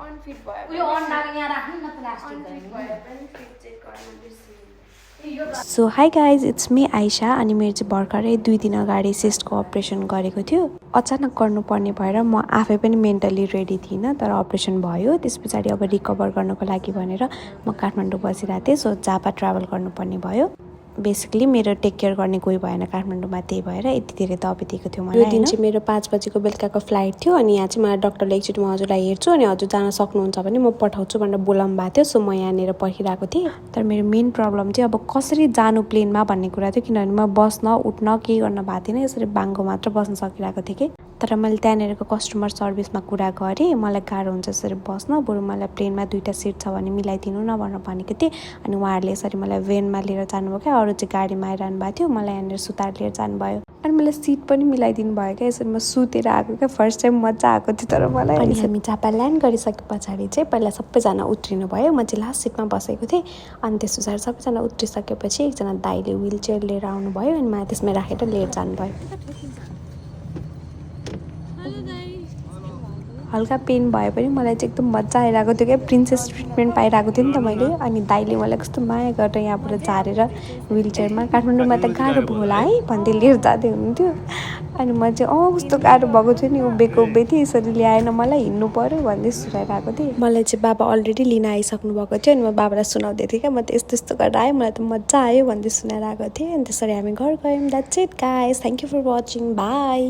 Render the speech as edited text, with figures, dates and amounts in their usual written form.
unfit भयो उयो अन्डाले यहाँ राख्नु न प्लास्टिक अनफिट भयो पनि फिट चाहिँ गर्न बिर्सिनु so hi guys it's me Aisha अनि मेरो चाहिँ भर्खरै 2 दिन अगाडि सिस्टको अपरेसन गरेको थियो अचानक गर्नुपर्ने भएर म आफै पनि मेन्टली रेडी थिइनँ तर अपरेसन भयो त्यस पछाडि अब रिकभर गर्नको लागि भनेर म काठमाडौँ बसिरहेको थिएँ सो जापा ट्राभल गर्नुपर्ने भयो बेसिकली मेरो टेक केयर गर्ने कोही भएन काठमाडौँमा त्यही भएर यति धेरै दबाई दिएको थियो मलाई यो दिन चाहिँ मेरो 5 बजेको बेलुकाको फ्लाइट थियो अनि यहाँ चाहिँ मलाई डक्टरले एकचोटि म हजुरलाई हेर्छु अनि हजुर जान सक्नुहुन्छ भने म पठाउँछु भनेर बोलाउनु भएको थियो सो म यहाँनिर पर्खिरहेको थिएँ तर मेरो मेन प्रब्लम चाहिँ अब कसरी जानु प्लेनमा भन्ने कुरा थियो किनभने म बस्न उठ्न केही गर्न भएको थिएन यसरी बाङ्गो मात्र बस्न सकिरहेको थिएँ कि तर मैले त्यहाँनिरको कस्टमर सर्भिसमा कुरा गरेँ मलाई गाह्रो हुन्छ यसरी बस्न बरु मलाई प्लेनमा 2टा सिट छ भने मिलाइदिनु न भनेर भनेको थिएँ अनि उहाँहरूले यसरी मलाई भेनमा लिएर जानुभयो क्या अरू चाहिँ गाडीमा आइरहनु भएको थियो मलाई यहाँनिर सुतार लिएर जानुभयो अनि मलाई सिट पनि मिलाइदिनु भयो क्या यसरी म सुतेर आएको क्या फर्स्ट टाइम मजा आएको थियो तर मलाई अनि हामी जापा ल्यान्ड गरिसके पछाडि चाहिँ पहिला सबैजना उत्रिनु भयो म चाहिँ लास्ट सिटमा बसेको थिएँ अनि त्यस पछाडि सबैजना उत्रिसकेपछि एकजना दाइले व्हिल चेयर लिएर आउनुभयो अनि मलाई त्यसमै राखेर लिएर जानुभयो हल्का पेन भए पनि मलाई चाहिँ एकदम मजा आइरहेको थियो क्या प्रिन्सेस ट्रिटमेन्ट पाइरहेको थिएँ नि त मैले अनि दाइले मलाई कस्तो माया गरेर यहाँबाट झारेर व्हिल चेयरमा काठमाडौँमा त गाह्रो भयो होला है भन्दै लिएर जाँदै हुनुहुन्थ्यो अनि म चाहिँ कस्तो गाह्रो भएको थियो नि उभिएको थिएँ यसरी ल्याएन मलाई हिँड्नु पऱ्यो भन्दै सुनाइरहेको थिएँ मलाई चाहिँ बाबा अलरेडी लिन आइसक्नु भएको थियो अनि म बाबालाई सुनाउँदै थिएँ क्या म त यस्तो यस्तो गरेर आएँ मलाई त मजा आयो भन्दै सुनाइरहेको थिएँ अनि त्यसरी हामी घर गयौँ that's it guys thank you for watching by